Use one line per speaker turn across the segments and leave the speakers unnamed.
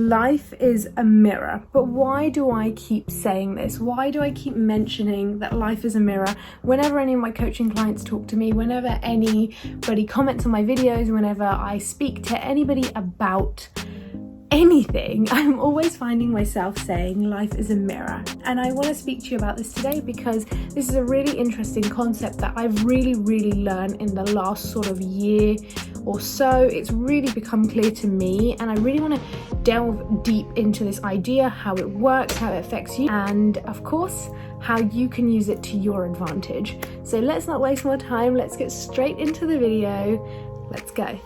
Life is a mirror. But why do I keep saying this? Why do I keep mentioning that life is a mirror whenever any of my coaching clients talk to me, whenever anybody comments on my videos, whenever I speak to anybody about anything? I'm always finding myself saying life is a mirror. And I want to speak to you about this today because this is a really interesting concept that I've really learned in the last sort of year or so. It's really become clear to me, and I really want to delve deep into this idea, how it works, how it affects you, and of course how you can use it to your advantage. So let's not waste more time, let's get straight into the video. Let's go.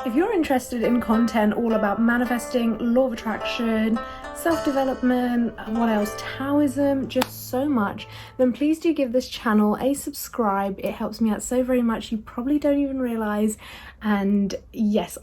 If you're interested in content all about manifesting, law of attraction, self-development, what else, Taoism, just so much, then please do give this channel a subscribe. It helps me out so very much, you probably don't even realize. And yes,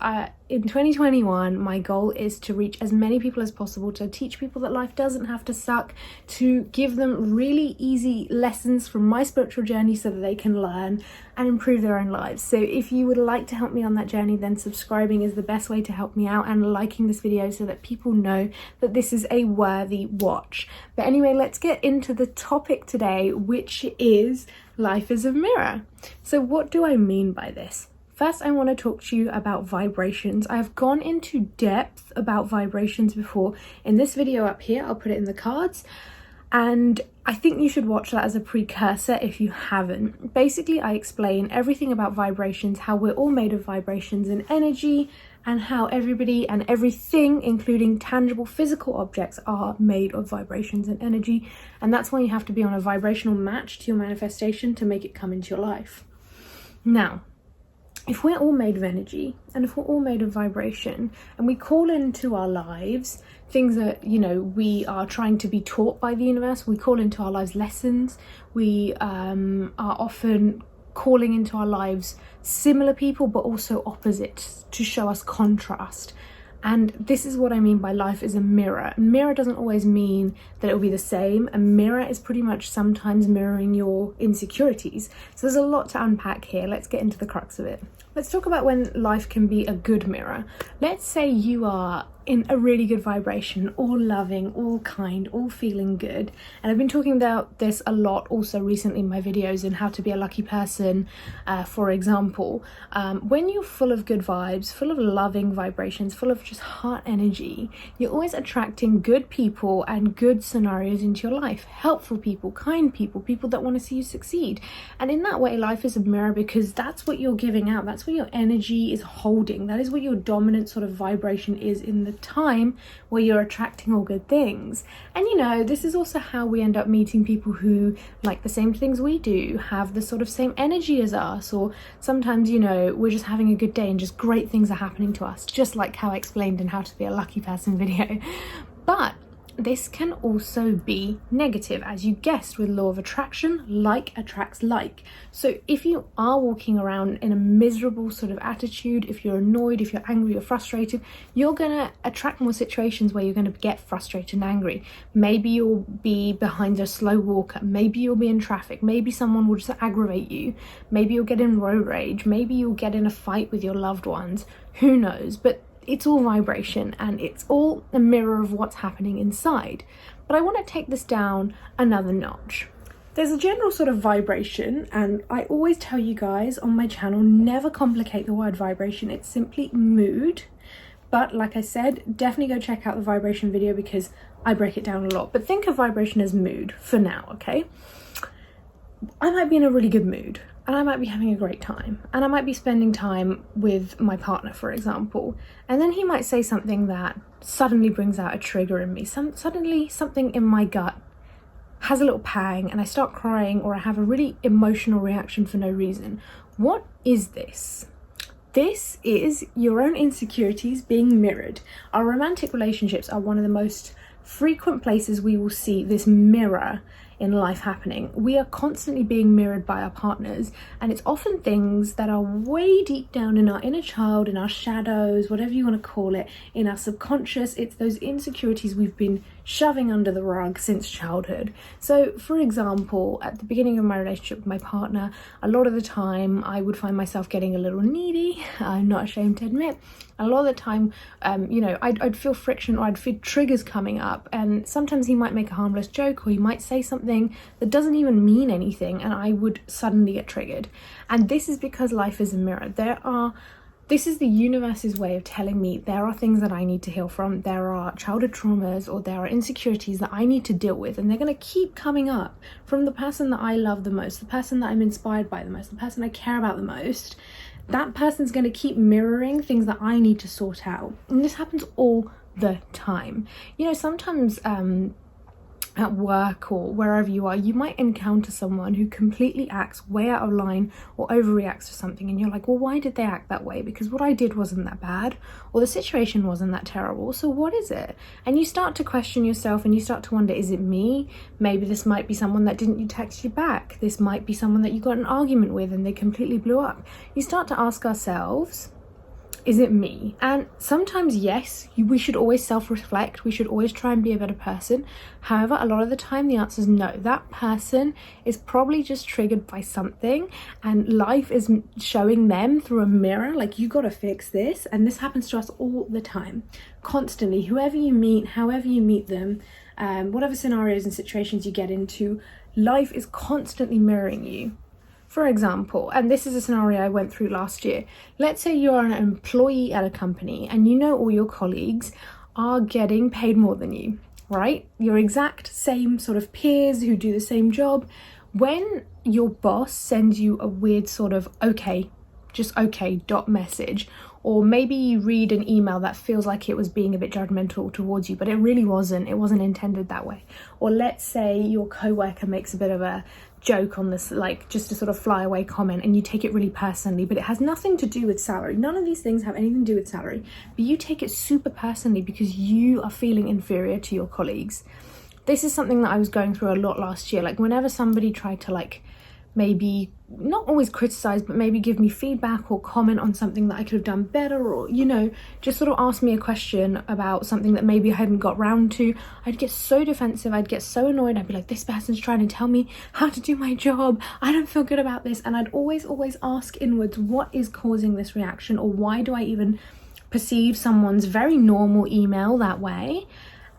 in 2021, my goal is to reach as many people as possible, to teach people that life doesn't have to suck, to give them really easy lessons from my spiritual journey so that they can learn and improve their own lives. So if you would like to help me on that journey, then subscribing is the best way to help me out, and liking this video so that people know that this is a worthy watch. But anyway, let's get into the topic today, which is life is a mirror. So what do I mean by this? First, I want to talk to you about vibrations. I've gone into depth about vibrations before in this video up here. I'll put it in the cards. And I think you should watch that as a precursor if you haven't. Basically, I explain everything about vibrations, how we're all made of vibrations and energy, and how everybody and everything, including tangible physical objects, are made of vibrations and energy. And that's why you have to be on a vibrational match to your manifestation to make it come into your life. Now, if we're all made of energy, and if we're all made of vibration, and we call into our lives things that, we are trying to be taught by the universe, we call into our lives lessons, we are often calling into our lives similar people, but also opposites to show us contrast. And this is what I mean by life is a mirror. A mirror doesn't always mean that it will be the same. A mirror is pretty much sometimes mirroring your insecurities. So there's a lot to unpack here. Let's get into the crux of it. Let's talk about when life can be a good mirror. Let's say you are in a really good vibration, all loving, all kind, all feeling good. And I've been talking about this a lot also recently in my videos and how to be a lucky person, for example. When you're full of good vibes, full of loving vibrations, full of just heart energy, you're always attracting good people and good scenarios into your life. Helpful people, kind people, people that want to see you succeed. And in that way, life is a mirror because that's what you're giving out. That's what your energy is holding. That is what your dominant sort of vibration is in the time where you're attracting all good things. And this is also how we end up meeting people who like the same things we do, have the sort of same energy as us, or sometimes we're just having a good day and just great things are happening to us, just like how I explained in How to Be a Lucky Person video. But this can also be negative, as you guessed, with law of attraction, like attracts like. So if you are walking around in a miserable sort of attitude, if you're annoyed, if you're angry or frustrated, you're going to attract more situations where you're going to get frustrated and angry. Maybe you'll be behind a slow walker, maybe you'll be in traffic, maybe someone will just aggravate you, maybe you'll get in road rage, maybe you'll get in a fight with your loved ones, who knows. But it's all vibration and it's all a mirror of what's happening inside. But I want to take this down another notch. There's a general sort of vibration, and I always tell you guys on my channel, never complicate the word vibration. It's simply mood. But like I said, definitely go check out the vibration video because I break it down a lot. But think of vibration as mood for now, okay? I might be in a really good mood, and I might be having a great time, and I might be spending time with my partner, for example, and then he might say something that suddenly brings out a trigger in me. Suddenly something in my gut has a little pang and I start crying, or I have a really emotional reaction for no reason. What is this? This is your own insecurities being mirrored. Our romantic relationships are one of the most frequent places we will see this mirror in life happening. We are constantly being mirrored by our partners, and it's often things that are way deep down in our inner child, in our shadows, whatever you want to call it, in our subconscious. It's those insecurities we've been shoving under the rug since childhood. So for example, at the beginning of my relationship with my partner, a lot of the time I would find myself getting a little needy. I'm not ashamed to admit. A lot of the time, I'd feel friction, or I'd feel triggers coming up, and sometimes he might make a harmless joke, or he might say something that doesn't even mean anything, and I would suddenly get triggered. And this is because life is a mirror. This is the universe's way of telling me there are things that I need to heal from, there are childhood traumas, or there are insecurities that I need to deal with, and they're going to keep coming up from the person that I love the most, the person that I'm inspired by the most, the person I care about the most. That person's going to keep mirroring things that I need to sort out. And this happens all the time. Sometimes at work or wherever you are, you might encounter someone who completely acts way out of line or overreacts to something, and you're like, well, why did they act that way? Because what I did wasn't that bad, or the situation wasn't that terrible, so what is it? And you start to question yourself, and you start to wonder, is it me? Maybe this might be someone that didn't text you back. This might be someone that you got in an argument with and they completely blew up. You start to ask ourselves, is it me? And sometimes, yes, we should always self-reflect. We should always try and be a better person. However, a lot of the time the answer is no. That person is probably just triggered by something, and life is showing them through a mirror, like, you got to fix this. And this happens to us all the time, constantly. Whoever you meet, however you meet them, whatever scenarios and situations you get into, life is constantly mirroring you. For example, and this is a scenario I went through last year. Let's say you're an employee at a company and you know all your colleagues are getting paid more than you, right? Your exact same sort of peers who do the same job. When your boss sends you a weird sort of just okay dot message, or maybe you read an email that feels like it was being a bit judgmental towards you, but it really wasn't. It wasn't intended that way. Or let's say your coworker makes a bit of a joke on this, like just a sort of flyaway comment, and you take it really personally, but it has nothing to do with salary. None of these things have anything to do with salary, but you take it super personally because you are feeling inferior to your colleagues. This is something that I was going through a lot last year. Like, whenever somebody tried to maybe not always criticize, but maybe give me feedback or comment on something that I could have done better, or just sort of ask me a question about something that maybe I hadn't got round to, I'd get so defensive, I'd get so annoyed. I'd be like, this person's trying to tell me how to do my job, I don't feel good about this. And I'd always ask inwards, what is causing this reaction, or why do I even perceive someone's very normal email that way?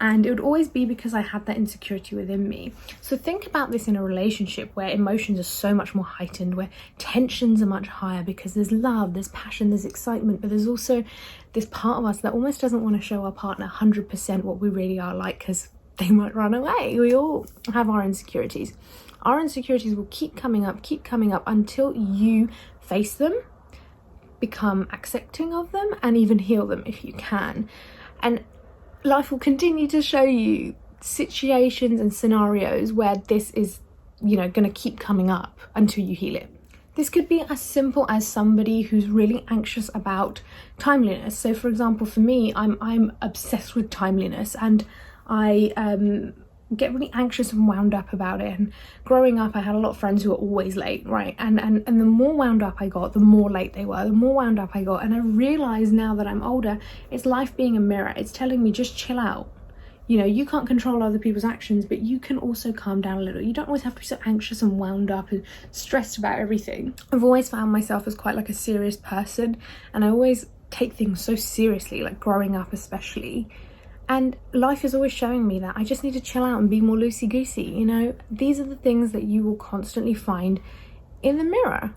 And it would always be because I had that insecurity within me. So think about this in a relationship where emotions are so much more heightened, where tensions are much higher, because there's love, there's passion, there's excitement, but there's also this part of us that almost doesn't want to show our partner 100% what we really are like, because they might run away. We all have our insecurities. Our insecurities will keep coming up until you face them, become accepting of them, and even heal them if you can. And life will continue to show you situations and scenarios where this is, going to keep coming up until you heal it. This could be as simple as somebody who's really anxious about timeliness. So for example, for me, I'm obsessed with timeliness, and I get really anxious and wound up about it. And growing up, I had a lot of friends who were always late, right? And the more wound up I got, the more late they were, the more wound up I got. And I realize now that I'm older, it's life being a mirror. It's telling me, just chill out. You can't control other people's actions, but you can also calm down a little. You don't always have to be so anxious and wound up and stressed about everything. I've always found myself as quite a serious person, and I always take things so seriously, like growing up especially. And life is always showing me that I just need to chill out and be more loosey-goosey. These are the things that you will constantly find in the mirror.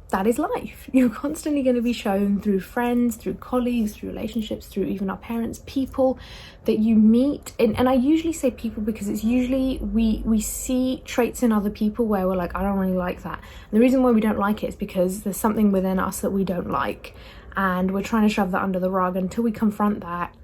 That is life. You're constantly going to be shown through friends, through colleagues, through relationships, through even our parents, people that you meet. And I usually say people because it's usually we see traits in other people where we're like, I don't really like that. And the reason why we don't like it is because there's something within us that we don't like, and we're trying to shove that under the rug. Until we confront that,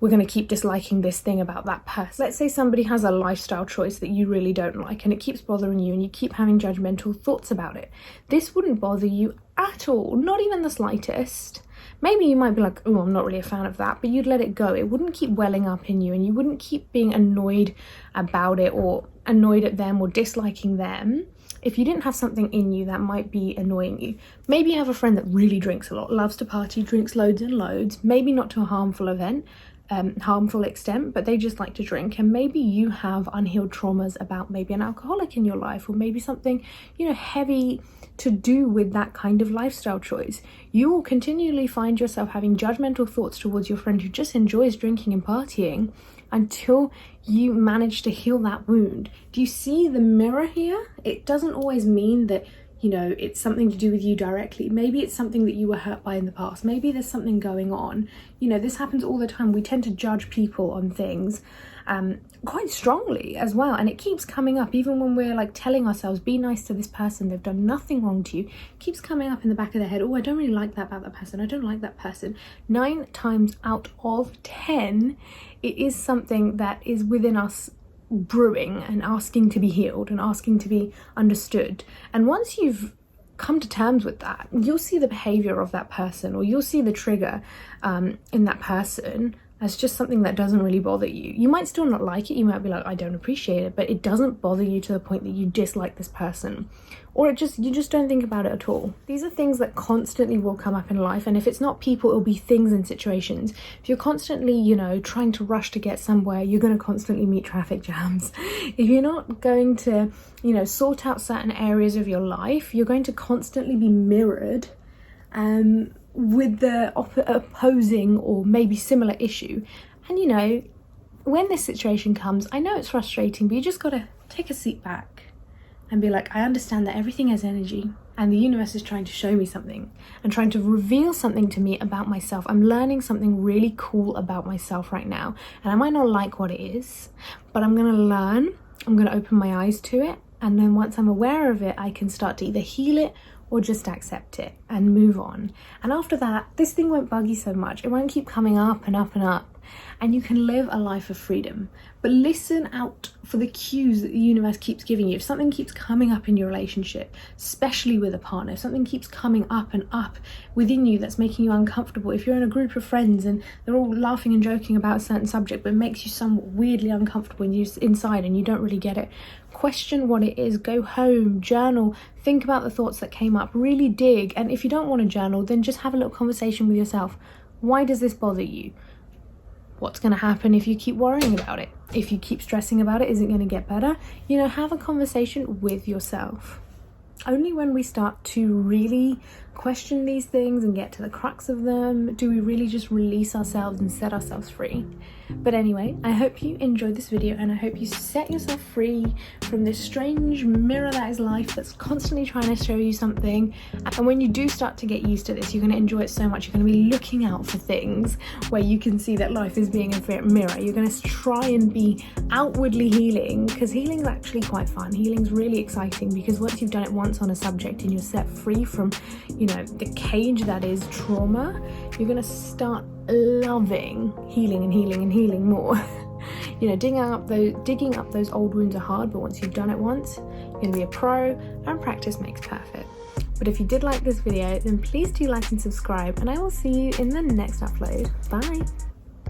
we're going to keep disliking this thing about that person. Let's say somebody has a lifestyle choice that you really don't like, and it keeps bothering you, and you keep having judgmental thoughts about it. This wouldn't bother you at all, not even the slightest. Maybe you might be like, oh, I'm not really a fan of that, but you'd let it go. It wouldn't keep welling up in you, and you wouldn't keep being annoyed about it or annoyed at them or disliking them, if you didn't have something in you that might be annoying you, maybe you have a friend that really drinks a lot, loves to party, drinks loads and loads, maybe not to a harmful extent, but they just like to drink, and maybe you have unhealed traumas about maybe an alcoholic in your life, or maybe something, you know, heavy to do with that kind of lifestyle choice. You will continually find yourself having judgmental thoughts towards your friend who just enjoys drinking and partying until you manage to heal that wound. Do you see the mirror here? It doesn't always mean that, you know, it's something to do with you directly. Maybe it's something that you were hurt by in the past. Maybe there's something going on. You know, this happens all the time. We tend to judge people on things quite strongly as well, and it keeps coming up even when we're like telling ourselves, be nice to this person, they've done nothing wrong to you. It keeps coming up in the back of their head. Oh, I don't really like that about that person. I don't like that person. 9 times out of 10, it is something that is within us brewing and asking to be healed and asking to be understood. And once you've come to terms with that, you'll see the behavior of that person, or you'll see the trigger in that person as just something that doesn't really bother you. You might still not like it. You might be like, I don't appreciate it, but it doesn't bother you to the point that you dislike this person, or you just don't think about it at all. These are things that constantly will come up in life, and if it's not people, it'll be things and situations. If you're constantly, you know, trying to rush to get somewhere, you're going to constantly meet traffic jams. If you're not going to, you know, sort out certain areas of your life, you're going to constantly be mirrored with the opposing or maybe similar issue. And you know, when this situation comes, I know it's frustrating, but you just got to take a seat back and be like, I understand that everything has energy, and the universe is trying to show me something and trying to reveal something to me about myself. I'm learning something really cool about myself right now, and I might not like what it is, but I'm going to learn, I'm going to open my eyes to it, and then once I'm aware of it, I can start to either heal it or just accept it and move on. And after that, this thing won't bug you so much. It won't keep coming up and up and up, and you can live a life of freedom. But listen out for the cues that the universe keeps giving you. If something keeps coming up in your relationship, especially with a partner, if something keeps coming up and up within you that's making you uncomfortable, if you're in a group of friends and they're all laughing and joking about a certain subject but it makes you somewhat weirdly uncomfortable inside and you don't really get it, question what it is, go home, journal, think about the thoughts that came up, really dig. And if you don't want to journal, then just have a little conversation with yourself. Why does this bother you? What's going to happen if you keep worrying about it? If you keep stressing about it, is it going to get better? You know, have a conversation with yourself. Only when we start to really question these things and get to the crux of them do we really just release ourselves and set ourselves free. But anyway, I hope you enjoyed this video, and I hope you set yourself free from this strange mirror that is life that's constantly trying to show you something. And when you do start to get used to this, you're going to enjoy it so much. You're going to be looking out for things where you can see that life is being a mirror. You're going to try and be outwardly healing, because healing is actually quite fun. Healing's really exciting, because once you've done it once on a subject and you're set free from, you know, the cage that is trauma, you're going to start loving healing and healing and healing more. You know, digging up those old wounds are hard, but once you've done it once, you're going to be a pro, and practice makes perfect. But if you did like this video, then please do like and subscribe, and I will see you in the next upload. Bye.